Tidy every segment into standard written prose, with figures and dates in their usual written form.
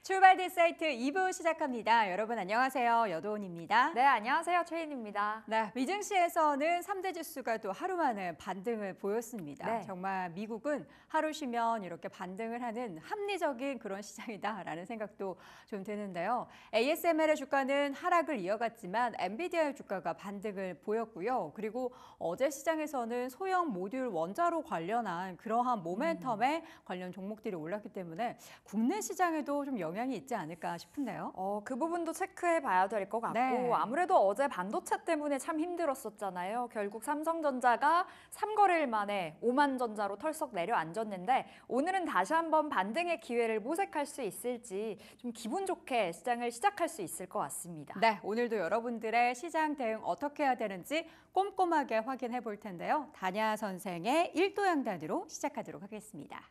출발 딜사이트 2부 시작합니다. 여러분 안녕하세요. 여도은입니다. 네, 안녕하세요. 최인입니다. 네, 미증시에서는 3대 지수가 또 하루 만에 반등을 보였습니다. 네. 정말 미국은 하루 쉬면 이렇게 반등을 하는 합리적인 그런 시장이다라는 생각도 좀 드는데요. ASML의 주가는 하락을 이어갔지만 엔비디아의 주가가 반등을 보였고요. 그리고 어제 시장에서는 소형 모듈 원자로 관련한 그러한 모멘텀에 관련 종목들이 올랐기 때문에 국내 시장에도 좀 영향이 있지 않을까 싶은데요. 그 부분도 체크해 봐야 될 것 같고 네. 아무래도 어제 반도체 때문에 참 힘들었었잖아요. 결국 삼성전자가 3거래일 만에 오만전자로 털썩 내려앉았는데 오늘은 다시 한번 반등의 기회를 모색할 수 있을지 좀 기분 좋게 시장을 시작할 수 있을 것 같습니다. 네, 오늘도 여러분들의 시장 대응 어떻게 해야 되는지 꼼꼼하게 확인해 볼 텐데요. 다냐 선생의 1도 양단으로 시작하도록 하겠습니다.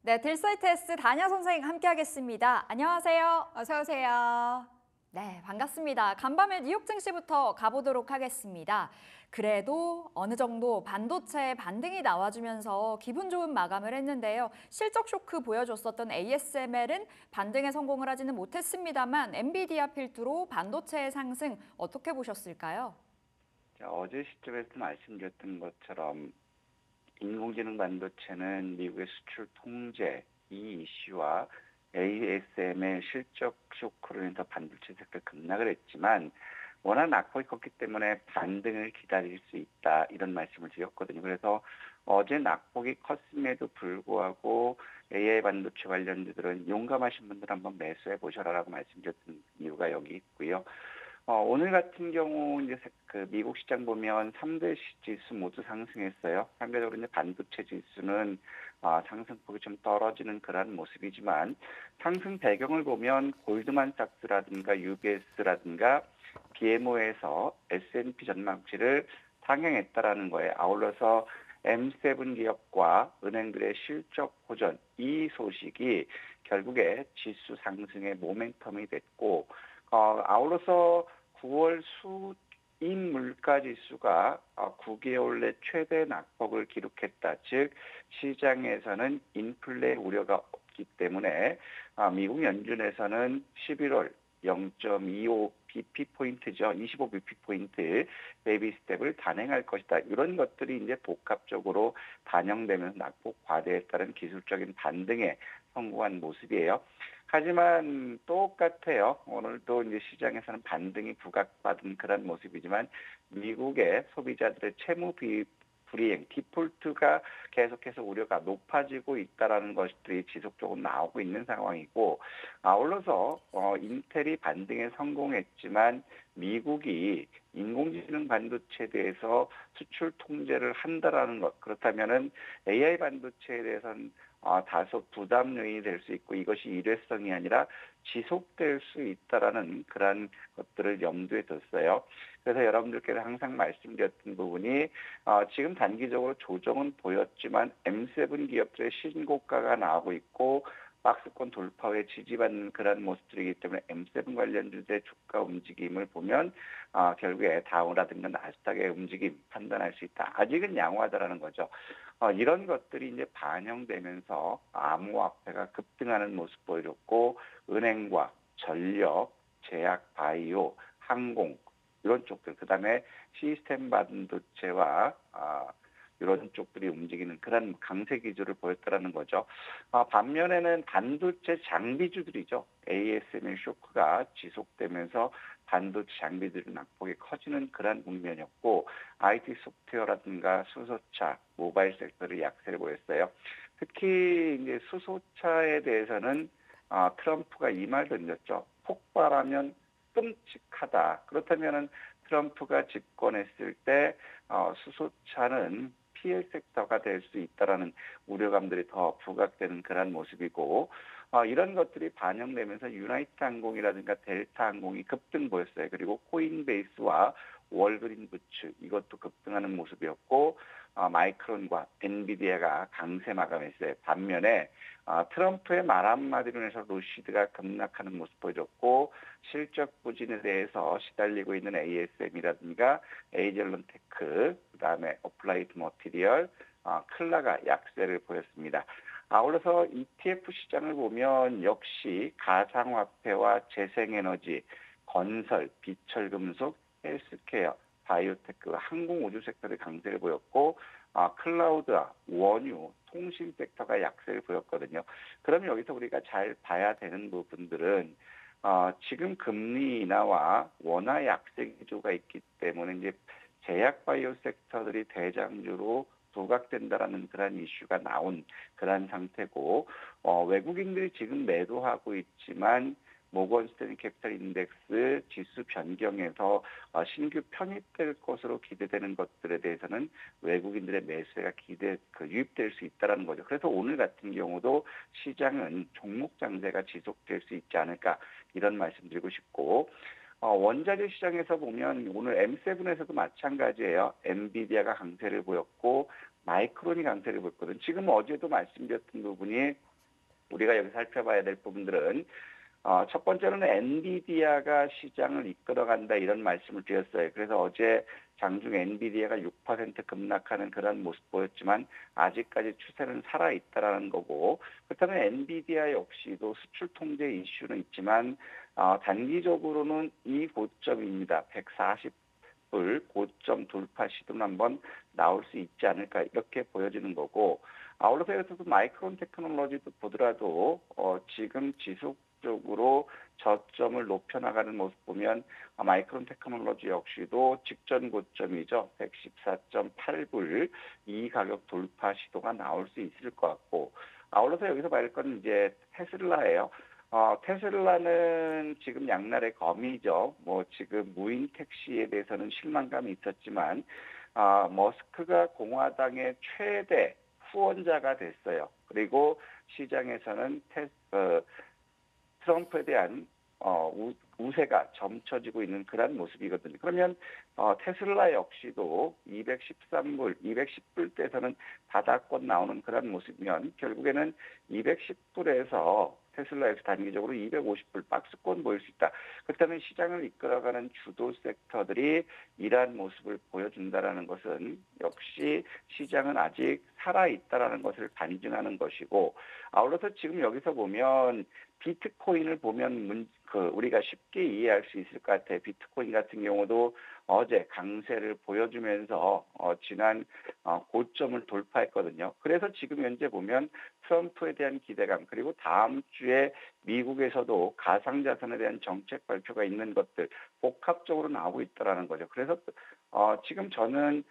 네, 딜사이트 S 다냐 선생 함께하겠습니다. 안녕하세요. 어서 오세요. 네, 반갑습니다. 간밤에 뉴욕 증시부터 가보도록 하겠습니다. 그래도 어느 정도 반도체 반등이 나와주면서 기분 좋은 마감을 했는데요. 실적 쇼크 보여줬었던 ASML은 반등에 성공을 하지는 못했습니다만 엔비디아 필두로 반도체의 상승 어떻게 보셨을까요? 자, 어제 시점에서 말씀드렸던 것처럼 인공지능 반도체는 미국의 수출 통제 이 이슈와 ASM의 실적 쇼크로 인해서 반도체 섹터 급락을 했지만 워낙 낙폭이 컸기 때문에 반등을 기다릴 수 있다 이런 말씀을 드렸거든요. 그래서 어제 낙폭이 컸음에도 불구하고 AI 반도체 관련주들은 용감하신 분들 한번 매수해 보셔라라고 말씀드렸던 이유가 여기 있고요. 오늘 같은 경우 이제 그 미국 시장 보면 3대 지수 모두 상승했어요. 상대적으로 이제 반도체 지수는 상승폭이 좀 떨어지는 그런 모습이지만 상승 배경을 보면 골드만삭스라든가 UBS라든가 BMO에서 S&P 전망치를 상향했다라는 거예요. 아울러서 M7 기업과 은행들의 실적 호전 이 소식이 결국에 지수 상승의 모멘텀이 됐고 아울러서 9월 수인 물가 지수가 9개월 내 최대 낙폭을 기록했다. 즉 시장에서는 인플레 우려가 없기 때문에 미국 연준에서는 11월 0.25 bp포인트죠. 25 bp포인트 베이비 스텝을 단행할 것이다. 이런 것들이 이제 복합적으로 반영되면서 낙폭 과대에 따른 기술적인 반등에 성공한 모습이에요. 하지만 똑같아요. 오늘도 이제 시장에서는 반등이 부각받은 그런 모습이지만 미국의 소비자들의 채무 불이행, 디폴트가 계속해서 우려가 높아지고 있다라는 것들이 지속적으로 나오고 있는 상황이고 아울러서 인텔이 반등에 성공했지만 미국이 인공지능 반도체에 대해서 수출 통제를 한다라는 것 그렇다면은 AI 반도체에 대해서는 다소 부담 요인이 될 수 있고 이것이 일회성이 아니라 지속될 수 있다라는 그런 것들을 염두에 뒀어요. 그래서 여러분들께서 항상 말씀드렸던 부분이 지금 단기적으로 조정은 보였지만 M7 기업들의 신고가가 나오고 있고 박스권 돌파 후에 지지받는 그런 모습들이기 때문에 M7 관련주의 주가 움직임을 보면 결국에 다우라든가 나스닥의 움직임 판단할 수 있다. 아직은 양호하다라는 거죠. 이런 것들이 이제 반영되면서 암호화폐가 급등하는 모습 보여줬고 은행과 전력, 제약, 바이오, 항공 이런 쪽들 그다음에 시스템 반도체와 이런 쪽들이 움직이는 그런 강세 기조를 보였다라는 거죠. 반면에는 반도체 장비주들이죠. ASML 쇼크가 지속되면서 반도체 장비들의 낙폭이 커지는 그런 국면이었고 IT 소프트웨어라든가 수소차, 모바일 섹터를 약세를 보였어요. 특히 이제 수소차에 대해서는 트럼프가 이 말 던졌죠. 폭발하면 끔찍하다. 그렇다면은 트럼프가 집권했을 때 수소차는 피해 섹터가 될 수 있다라는 우려감들이 더 부각되는 그런 모습이고 이런 것들이 반영되면서 유나이트 항공이라든가 델타 항공이 급등 보였어요. 그리고 코인베이스와 월그린 부츠 이것도 급등하는 모습이었고 마이크론과 엔비디아가 강세 마감했어요. 반면에 트럼프의 말 한마디로 해서 루시드가 급락하는 모습 보여줬고 실적 부진에 대해서 시달리고 있는 ASM이라든가 에이젤론테크, 그다음에 어플라이드 머티리얼, 클라가 약세를 보였습니다. 아울러서 ETF 시장을 보면 역시 가상화폐와 재생에너지, 건설, 비철금속, 헬스케어, 바이오테크, 항공우주 섹터를 강세를 보였고 클라우드와 원유, 통신 섹터가 약세를 보였거든요. 그러면 여기서 우리가 잘 봐야 되는 부분들은 지금 금리 인하와 원화 약세 기조가 있기 때문에 이제 제약 바이오 섹터들이 대장주로 부각된다라는 그런 이슈가 나온 그런 상태고 외국인들이 지금 매도하고 있지만 모건 스탠리 캐피탈 인덱스 지수 변경에서 신규 편입될 것으로 기대되는 것들에 대해서는 외국인들의 매수가 유입될 수 있다는 거죠. 그래서 오늘 같은 경우도 시장은 종목 장세가 지속될 수 있지 않을까 이런 말씀드리고 싶고 원자재 시장에서 보면 오늘 M7에서도 마찬가지예요. 엔비디아가 강세를 보였고 마이크론이 강세를 보였거든요. 지금 어제도 말씀드렸던 부분이 우리가 여기 살펴봐야 될 부분들은 첫 번째로는 엔비디아가 시장을 이끌어간다 이런 말씀을 드렸어요. 그래서 어제 장중 엔비디아가 6% 급락하는 그런 모습 보였지만 아직까지 추세는 살아있다라는 거고 그렇다면 엔비디아 역시도 수출 통제 이슈는 있지만 단기적으로는 이 고점입니다. 140불 고점 돌파 시도는 한번 나올 수 있지 않을까 이렇게 보여지는 거고 아울러서 여기서도 마이크론 테크놀로지도 보더라도 지금 지속적으로 저점을 높여나가는 모습 보면 마이크론 테크놀로지 역시도 직전 고점이죠. 114.8불 이 가격 돌파 시도가 나올 수 있을 것 같고 아울러서 여기서 봐야 할 건 이제 테슬라예요. 테슬라는 지금 양날의 검이죠. 지금 무인 택시에 대해서는 실망감이 있었지만 머스크가 공화당의 최대 후원자가 됐어요. 그리고 시장에서는 트럼프에 대한 우세가 점쳐지고 있는 그런 모습이거든요. 그러면 테슬라 역시도 213불, 210불대에서는 바닥권 나오는 그런 모습이면 결국에는 210불에서 테슬라에서 단기적으로 250불 박스권 보일 수 있다. 그렇다면 시장을 이끌어가는 주도 섹터들이 이러한 모습을 보여준다라는 것은 역시 시장은 아직 살아있다라는 것을 반증하는 것이고 아울러서 지금 여기서 보면 비트코인을 보면 우리가 쉽게 이해할 수 있을 것 같아요. 비트코인 같은 경우도 어제 강세를 보여주면서 지난 고점을 돌파했거든요. 그래서 지금 현재 보면 트럼프에 대한 기대감 그리고 다음 주에 미국에서도 가상자산에 대한 정책 발표가 있는 것들 복합적으로 나오고 있다라는 거죠. 그래서 지금 저는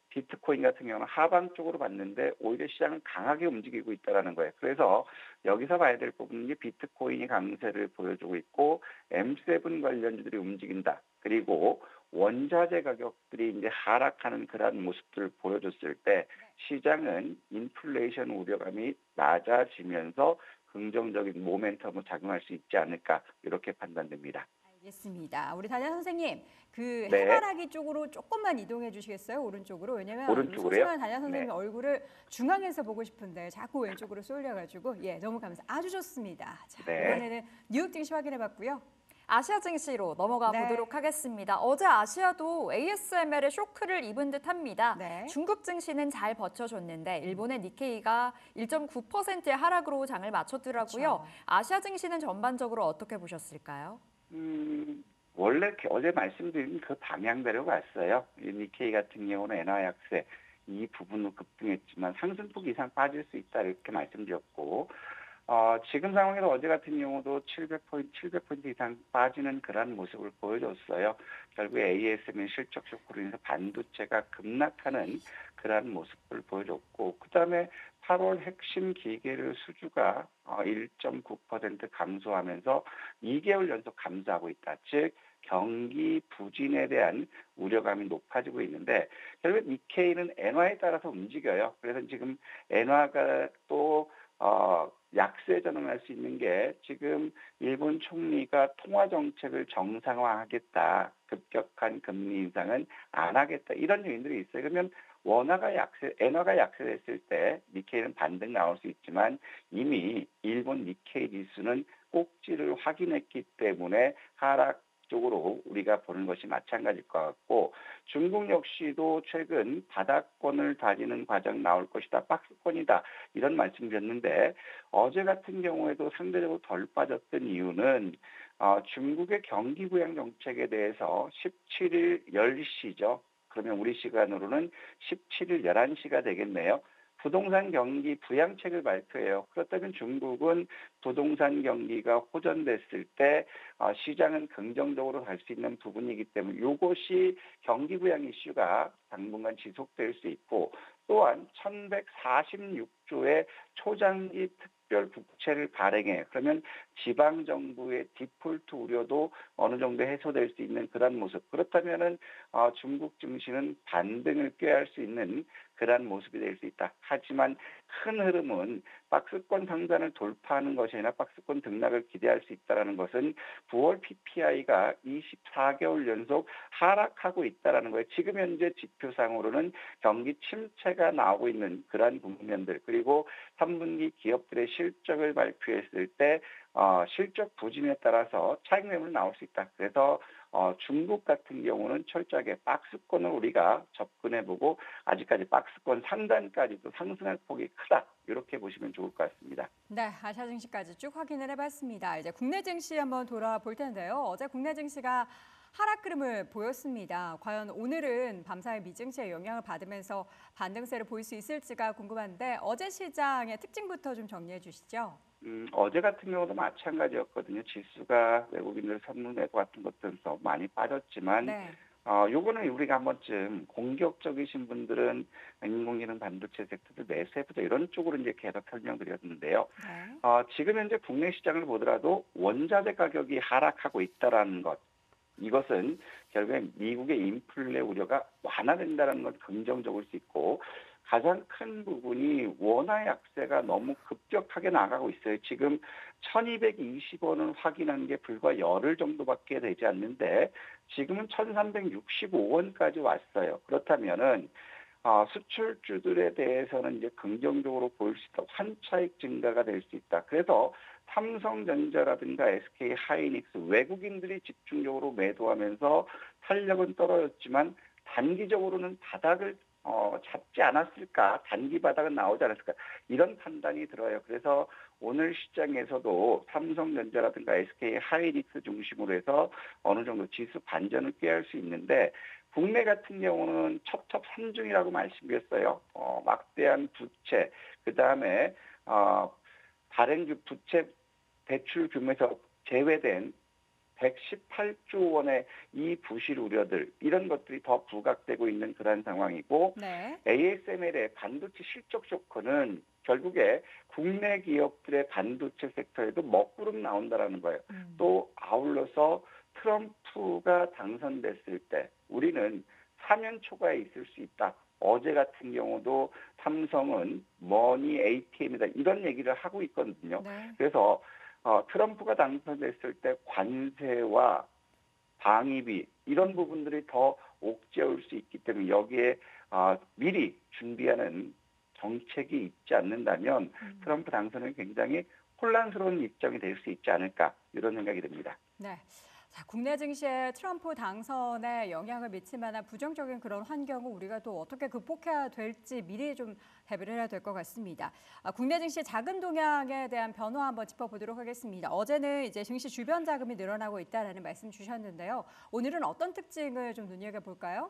비트코인 같은 경우는 하방 쪽으로 봤는데 오히려 시장은 강하게 움직이고 있다는 거예요. 그래서 여기서 봐야 될 부분은 비트코인이 강세를 보여주고 있고 M7 관련주들이 움직인다. 그리고 원자재 가격들이 이제 하락하는 그런 모습들을 보여줬을 때 시장은 인플레이션 우려감이 낮아지면서 긍정적인 모멘텀을 작용할 수 있지 않을까 이렇게 판단됩니다. 알겠습니다. 우리 단야 선생님, 그 네, 해바라기 쪽으로 조금만 이동해 주시겠어요? 오른쪽으로. 왜냐면 우리 오른쪽으로요? 소중한 단야 선생님 네. 얼굴을 중앙에서 보고 싶은데 자꾸 왼쪽으로 쏠려가지고 너무 아주 좋습니다. 자, 네. 이번에는 뉴욕 증시 확인해 봤고요. 아시아 증시로 넘어가 네. 보도록 하겠습니다. 어제 아시아도 ASML의 쇼크를 입은 듯합니다. 네. 중국 증시는 잘 버텨줬는데 일본의 니케이가 1.9%의 하락으로 장을 마쳤더라고요. 그렇죠. 아시아 증시는 전반적으로 어떻게 보셨을까요? 원래 어제 말씀드린 그 방향대로 갔어요. 니케이 같은 경우는 엔화 약세 이 부분으로 급등했지만 상승폭 이상 빠질 수 있다 이렇게 말씀드렸고 지금 상황에서 어제 같은 경우도 700포인트 이상 빠지는 그런 모습을 보여줬어요. 결국 ASM의 실적 쇼크로 인해서 반도체가 급락하는 그런 모습을 보여줬고 그다음에 8월 핵심 기계를 수주가 1.9% 감소하면서 2개월 연속 감소하고 있다. 즉 경기 부진에 대한 우려감이 높아지고 있는데 결국 니케이는 엔화에 따라서 움직여요. 그래서 지금 엔화가 또 약세 전환할 수 있는 게 지금 일본 총리가 통화 정책을 정상화하겠다. 급격한 금리 인상은 안 하겠다. 이런 요인들이 있어요. 그러면 엔화가 약세됐을 때 니케이는 반등 나올 수 있지만 이미 일본 니케이 지수는 꼭지를 확인했기 때문에 하락 쪽으로 우리가 보는 것이 마찬가지일 것 같고 중국 역시도 최근 바닥권을 다지는 과정 나올 것이다. 박스권이다. 이런 말씀드렸는데 어제 같은 경우에도 상대적으로 덜 빠졌던 이유는 중국의 경기 부양 정책에 대해서 17일 10시죠. 그러면 우리 시간으로는 17일 11시가 되겠네요. 부동산 경기 부양책을 발표해요. 그렇다면 중국은 부동산 경기가 호전됐을 때 시장은 긍정적으로 갈 수 있는 부분이기 때문에 이것이 경기 부양 이슈가 당분간 지속될 수 있고 또한 1146조의 초장기 특별 국채를 발행해 그러면 지방 정부의 디폴트 우려도 어느 정도 해소될 수 있는 그런 모습. 그렇다면은 중국 증시는 반등을 꾀할 수 있는 그러한 모습이 될 수 있다. 하지만 큰 흐름은 박스권 상단을 돌파하는 것이 아니라 박스권 등락을 기대할 수 있다는 것은 9월 PPI가 24개월 연속 하락하고 있다는 거예요. 지금 현재 지표상으로는 경기 침체가 나오고 있는 그러한 국면들 그리고 3분기 기업들의 실적을 발표했을 때 실적 부진에 따라서 차익 매물 나올 수 있다. 그래서 중국 같은 경우는 철저하게 박스권을 우리가 접근해보고 아직까지 박스권 상단까지도 상승할 폭이 크다. 이렇게 보시면 좋을 것 같습니다. 네, 아시아 증시까지 쭉 확인을 해봤습니다. 이제 국내 증시 한번 돌아볼 텐데요. 어제 국내 증시가 하락 흐름을 보였습니다. 과연 오늘은 밤사이 미증시의 영향을 받으면서 반등세를 보일 수 있을지가 궁금한데 어제 시장의 특징부터 좀 정리해 주시죠. 어제 같은 경우도 마찬가지였거든요. 지수가 외국인들 선물 매도 같은 것들에서 많이 빠졌지만 네. 요거는 우리가 한 번쯤 공격적이신 분들은 인공지능 반도체 섹터들 매수해보자 이런 쪽으로 이제 계속 설명드렸는데요. 네. 지금 현재 국내 시장을 보더라도 원자재 가격이 하락하고 있다라는 것. 이것은 결국에 미국의 인플레 우려가 완화된다는 건 긍정적일 수 있고 가장 큰 부분이 원화 약세가 너무 급격하게 나가고 있어요. 지금 1220원을 확인한 게 불과 열흘 정도밖에 되지 않는데 지금은 1365원까지 왔어요. 그렇다면은 수출주들에 대해서는 이제 긍정적으로 보일 수 있다. 환차익 증가가 될 수 있다. 그래서 삼성전자라든가 SK 하이닉스 외국인들이 집중적으로 매도하면서 탄력은 떨어졌지만 단기적으로는 바닥을 잡지 않았을까, 단기 바닥은 나오지 않았을까 이런 판단이 들어요. 그래서 오늘 시장에서도 삼성전자라든가 SK 하이닉스 중심으로 해서 어느 정도 지수 반전을 꾀할 수 있는데 국내 같은 경우는 첩첩산중이라고 말씀드렸어요. 막대한 부채, 그 다음에 발행 부채 대출 규모에서 제외된 118조 원의 이 부실 우려들 이런 것들이 더 부각되고 있는 그런 상황이고 네. ASML의 반도체 실적 쇼크는 결국에 국내 기업들의 반도체 섹터에도 먹구름 나온다라는 거예요. 또 아울러서 트럼프가 당선됐을 때 우리는 사면 초과에 있을 수 있다. 어제 같은 경우도 삼성은 머니 ATM이다 이런 얘기를 하고 있거든요. 네. 그래서 트럼프가 당선됐을 때 관세와 방위비 이런 부분들이 더 옥죄올 수 있기 때문에 여기에 미리 준비하는 정책이 있지 않는다면 트럼프 당선은 굉장히 혼란스러운 입장이 될 수 있지 않을까 이런 생각이 듭니다. 네. 자, 국내 증시에 트럼프 당선에 영향을 미칠 만한 부정적인 그런 환경을 우리가 또 어떻게 극복해야 될지 미리 좀 대비를 해야 될 것 같습니다. 국내 증시의 자금 동향에 대한 변화 한번 짚어보도록 하겠습니다. 어제는 이제 증시 주변 자금이 늘어나고 있다라는 말씀 주셨는데요. 오늘은 어떤 특징을 좀 눈여겨볼까요?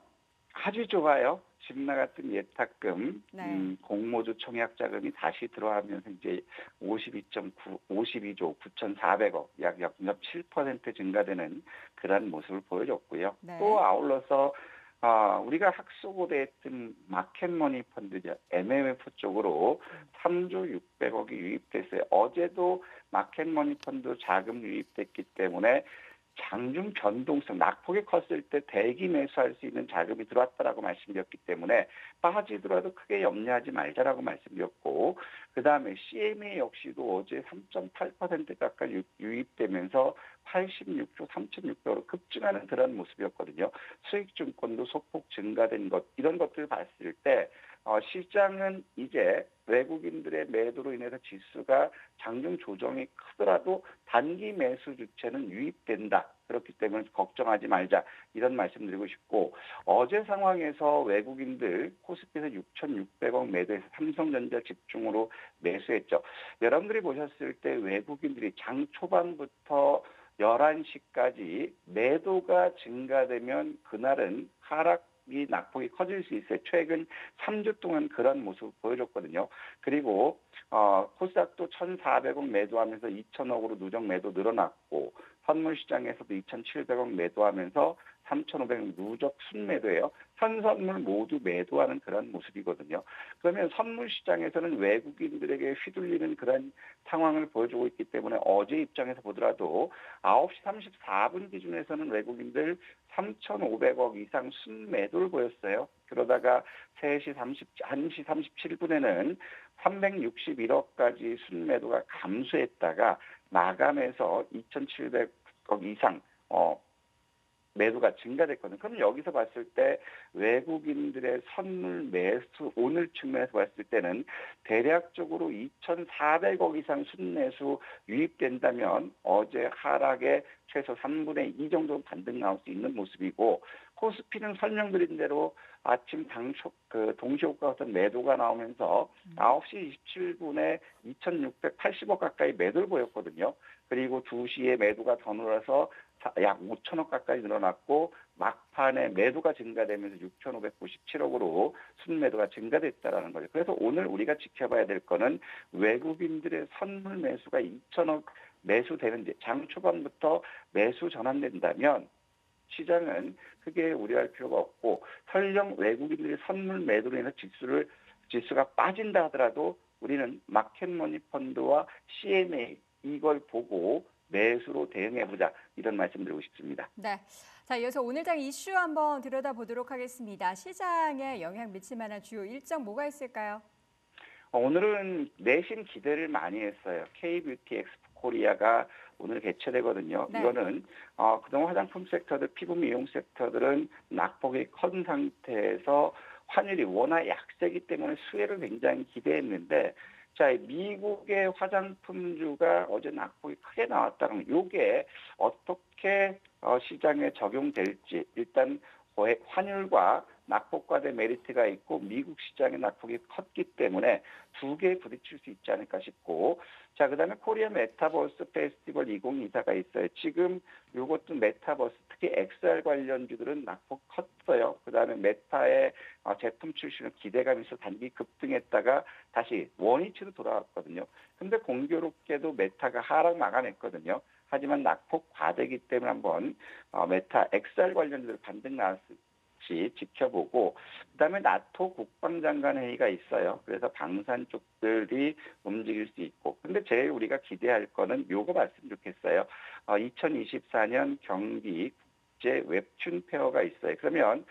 아주 좋아요. 집 나갔던 예탁금, 네. 공모주 청약 자금이 다시 들어가면서 이제 52조 9,400억, 약 0.7% 증가되는 그런 모습을 보여줬고요. 네. 또 아울러서 우리가 학수고대 했던 마켓머니 펀드죠. MMF 쪽으로 3조 600억이 유입됐어요. 어제도 마켓머니 펀드 자금 유입됐기 때문에 장중 변동성, 낙폭이 컸을 때 대기 매수할 수 있는 자금이 들어왔다라고 말씀드렸기 때문에 빠지더라도 크게 염려하지 말자라고 말씀드렸고, 그다음에 CMA 역시도 어제 3.8% 가까이 유입되면서 86조 3,600으로 급증하는 그런 모습이었거든요. 수익증권도 소폭 증가된 것, 이런 것들을 봤을 때 시장은 이제 외국인들의 매도로 인해서 지수가 장중 조정이 크더라도 단기 매수 주체는 유입된다. 그렇기 때문에 걱정하지 말자, 이런 말씀드리고 싶고, 어제 상황에서 외국인들 코스피에서 6,600억 매도해서 삼성전자 집중으로 매수했죠. 여러분들이 보셨을 때 외국인들이 장 초반부터 11시까지 매도가 증가되면 그날은 하락이 낙폭이 커질 수 있어요. 최근 3주 동안 그런 모습을 보여줬거든요. 그리고 코스닥도 1,400억 매도하면서 2,000억으로 누적 매도 늘어났고, 선물시장에서도 2,700억 매도하면서 3,500억 누적 순매도예요. 현선물 모두 매도하는 그런 모습이거든요. 그러면 선물시장에서는 외국인들에게 휘둘리는 그런 상황을 보여주고 있기 때문에 어제 입장에서 보더라도 9시 34분 기준에서는 외국인들 3,500억 이상 순매도를 보였어요. 그러다가 1시 37분에는 361억까지 순매도가 감소했다가 마감해서 2,700억 이상 매도가 증가됐거든요. 그럼 여기서 봤을 때 외국인들의 선물 매수, 오늘 측면에서 봤을 때는 대략적으로 2,400억 이상 순매수 유입된다면 어제 하락의 최소 3분의 2 정도 반등 나올 수 있는 모습이고, 코스피는 설명드린 대로 아침 동시효과 같은 매도가 나오면서 9시 27분에 2,680억 가까이 매도를 보였거든요. 그리고 2시에 매도가 더 늘어서 약 5천억 가까이 늘어났고, 막판에 매도가 증가되면서 6,597억으로 순매도가 증가됐다라는 거죠. 그래서 오늘 우리가 지켜봐야 될 거는 외국인들의 선물 매수가 2천억 매수되는지, 장 초반부터 매수 전환된다면 시장은 크게 우려할 필요가 없고, 설령 외국인들의 선물 매도로 인해서 지수가 빠진다 하더라도 우리는 마켓머니 펀드와 CMA 이걸 보고 매수로 대응해보자, 이런 말씀드리고 싶습니다. 네. 자, 이어서 오늘장 이슈 한번 들여다보도록 하겠습니다. 시장에 영향 미칠 만한 주요 일정 뭐가 있을까요? 오늘은 내심 기대를 많이 했어요. K뷰티 엑스포 코리아가 오늘 개최되거든요. 네. 이거는 그동안 화장품 섹터들, 피부 미용 섹터들은 낙폭이 큰 상태에서 환율이 워낙 약세기 때문에 수혜를 굉장히 기대했는데, 자, 미국의 화장품주가 어제 낙폭이 크게 나왔다는 이게 어떻게 시장에 적용될지, 일단 환율과 낙폭과대 메리트가 있고 미국 시장의 낙폭이 컸기 때문에 두 개 부딪힐 수 있지 않을까 싶고, 자, 그다음에 코리아 메타버스 페스티벌 2024가 있어요. 지금 이것도 메타버스, 특히 XR 관련주들은 낙폭 컸어요. 그다음에 메타의 제품 출시는 기대감이 있어 단기 급등했다가 다시 원위치로 돌아왔거든요. 근데 공교롭게도 메타가 하락 막아냈거든요. 하지만 낙폭 과대기 때문에 한번 메타 XR 관련주들 반등 나왔을지 지켜보고, 그다음에 나토 국방장관 회의가 있어요. 그래서 방산 쪽들이 움직일 수 있고, 근데 제일 우리가 기대할 거는 요거 말씀 좋겠어요. 2024년 경기 국제 웹툰 페어가 있어요. 그러면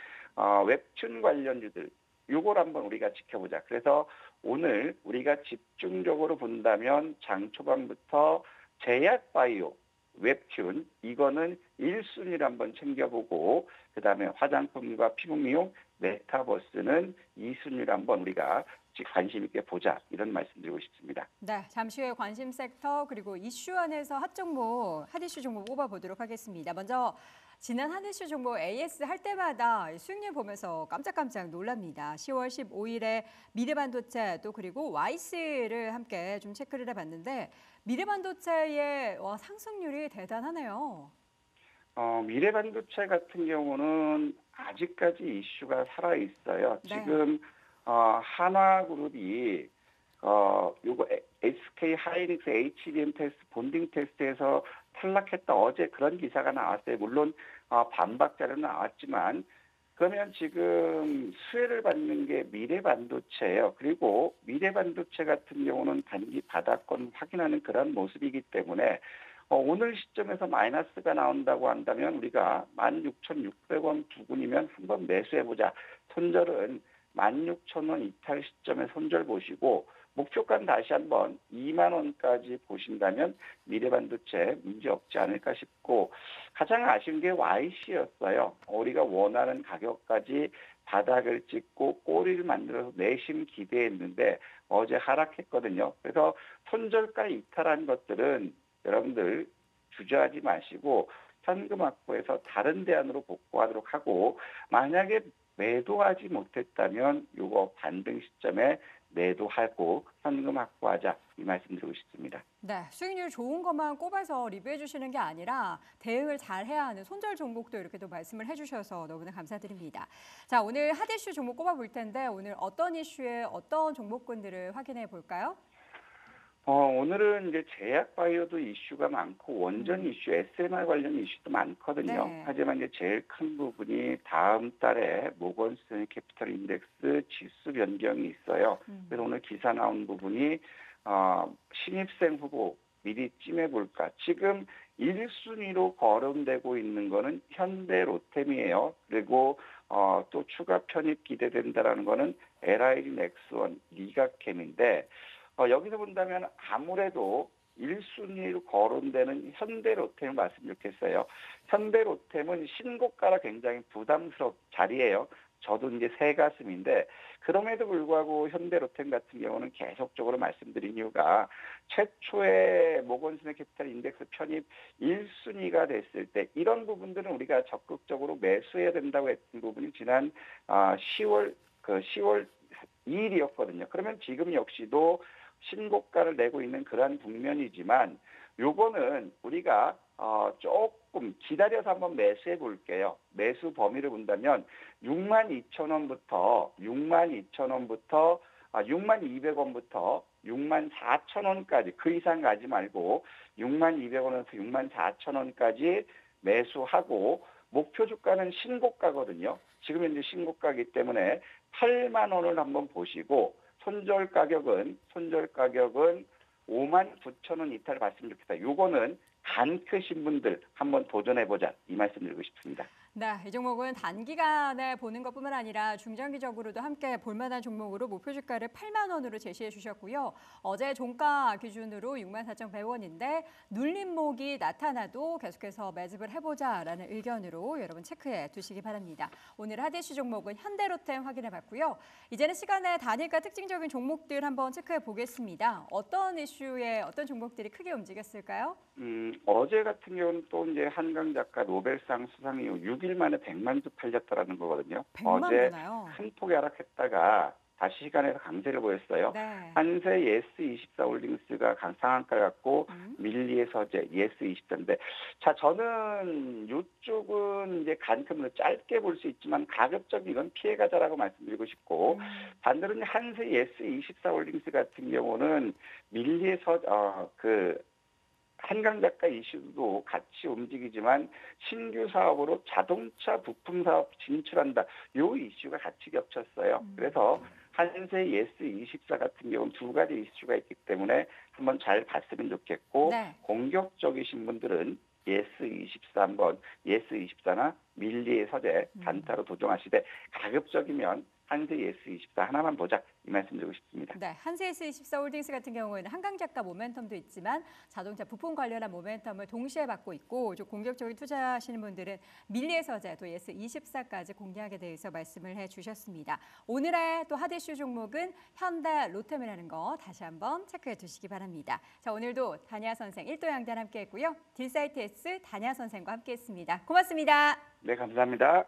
웹툰 관련주들 요걸 한번 우리가 지켜보자. 그래서 오늘 우리가 집중적으로 본다면 장 초반부터 제약바이오, 웹툰 이거는 1순위를 한번 챙겨보고, 그다음에 화장품과 피부미용, 메타버스는 2순위를 한번 우리가 관심 있게 보자, 이런 말씀드리고 싶습니다. 네, 잠시 후에 관심 섹터 그리고 이슈 안에서 핫 이슈 종목 뽑아보도록 하겠습니다. 먼저 지난 한 이슈 종목 AS 할 때마다 수익률 보면서 깜짝깜짝 놀랍니다. 10월 15일에 미래반도체 또 그리고 와이스를 함께 좀 체크를 해봤는데 미래반도체의 상승률이 대단하네요. 미래반도체 같은 경우는 아직까지 이슈가 살아 있어요. 네. 지금 한화그룹이 요거 SK 하이닉스 HBM 테스트 본딩 테스트에서 탈락했다, 어제 그런 기사가 나왔어요. 물론 반박 자료는 나왔지만, 그러면 지금 수혜를 받는 게 미래반도체예요. 그리고 미래반도체 같은 경우는 단기 바닥권 확인하는 그런 모습이기 때문에 오늘 시점에서 마이너스가 나온다고 한다면 우리가 16,600원 부근이면 한번 매수해보자. 손절은 16,000원 이탈 시점에 손절 보시고 목표가는 다시 한번 2만 원까지 보신다면 미래반도체 문제 없지 않을까 싶고 가장 아쉬운 게 YC였어요. 우리가 원하는 가격까지 바닥을 찍고 꼬리를 만들어서 내심 기대했는데 어제 하락했거든요. 그래서 손절가 이탈한 것들은 여러분들 주저하지 마시고 현금 확보해서 다른 대안으로 복구하도록 하고 만약에 매도하지 못했다면 이거 반등 시점에 매도하고 현금 확보하자 이 말씀드리고 싶습니다. 네, 수익률 좋은 것만 꼽아서 리뷰해 주시는 게 아니라 대응을 잘 해야 하는 손절 종목도 이렇게 또 말씀을 해주셔서 너무나 감사드립니다. 자, 오늘 핫 이슈 종목 꼽아볼 텐데 오늘 어떤 이슈에 어떤 종목군들을 확인해 볼까요? 오늘은 이제 제약 바이오도 이슈가 많고 원전 이슈, SMR 관련 이슈도 많거든요. 네. 하지만 이제 제일 큰 부분이 다음 달에 모건 스탠리 캐피털 인덱스 지수 변경이 있어요. 그래서 오늘 기사 나온 부분이 신입생 후보 미리 찜해볼까. 지금 1순위로 거론되고 있는 거는 현대 로템이에요. 그리고 또 추가 편입 기대된다라는 거는 LIG 넥스원, 리가캠인데 여기서 본다면 아무래도 1순위로 거론되는 현대로템을 말씀드리겠어요. 현대로템은 신고가라 굉장히 부담스러운 자리예요. 저도 이제 새 가슴인데 그럼에도 불구하고 현대로템 같은 경우는 계속적으로 말씀드린 이유가 최초의 모건스탠리 캐피탈 인덱스 편입 1순위가 됐을 때 이런 부분들은 우리가 적극적으로 매수해야 된다고 했던 부분이 지난 10월 2일이었거든요. 그러면 지금 역시도 신고가를 내고 있는 그러한 국면이지만 요거는 우리가 조금 기다려서 한번 매수해 볼게요. 매수 범위를 본다면 62,000원부터 62,200원부터 64,000원까지 그 이상 가지 말고 62,000원에서 64,000원까지 매수하고 목표 주가는 신고가거든요. 지금 현재 신고가이기 때문에 8만 원을 한번 보시고 손절 가격은 59,000원 이탈 봤으면 좋겠다. 요거는 간 크신 분들 한번 도전해보자 이 말씀드리고 싶습니다. 네, 이 종목은 단기간에 보는 것뿐만 아니라 중장기적으로도 함께 볼만한 종목으로 목표 주가를 8만 원으로 제시해 주셨고요. 어제 종가 기준으로 64,100원인데 눌림목이 나타나도 계속해서 매집을 해보자라는 의견으로 여러분 체크해 두시기 바랍니다. 오늘 핫 이슈 종목은 현대로템 확인해 봤고요. 이제는 시간에 단일가 특징적인 종목들 한번 체크해 보겠습니다. 어떤 이슈에 어떤 종목들이 크게 움직였을까요? 어제 같은 경우는 또 이제 한강 작가 노벨상 수상 이후 6일 만에 100만 주 팔렸다라는 거거든요. 100만 어제 주나요? 큰 폭이 하락했다가 다시 시간에서 강세를 보였어요. 네. 한세 예스24홀딩스가 상한가를 갖고 밀리의 서재 예스24인데 자 저는 이쪽은 이제 간큼으로 짧게 볼 수 있지만 가급적 이건 피해가자라고 말씀드리고 싶고 반대로 한세 예스24홀딩스 같은 경우는 밀리의 한강 작가 이슈도 같이 움직이지만 신규 사업으로 자동차 부품 사업 진출한다. 요 이슈가 같이 겹쳤어요. 그래서 한세 예스24 같은 경우는 두 가지 이슈가 있기 때문에 한번 잘 봤으면 좋겠고 네. 공격적이신 분들은 예스24 한번 예스24나 밀리의 서재 단타로 도전하시되 가급적이면 한세 예스24 하나만 보자 이 말씀드리고 싶습니다. 네, 한세스24 홀딩스 같은 경우에는 한강작가 모멘텀도 있지만 자동차 부품 관련한 모멘텀을 동시에 받고 있고 좀 공격적인 투자하시는 분들은 밀리의 서재 또 예스24까지 공략에 대해서 말씀을 해주셨습니다. 오늘의 또 핫 이슈 종목은 현대 로템이라는 거 다시 한번 체크해 두시기 바랍니다. 자, 오늘도 다니아 선생 1도 양단 함께했고요. 딜사이트 S 다니아 선생과 함께했습니다. 고맙습니다. 네, 감사합니다.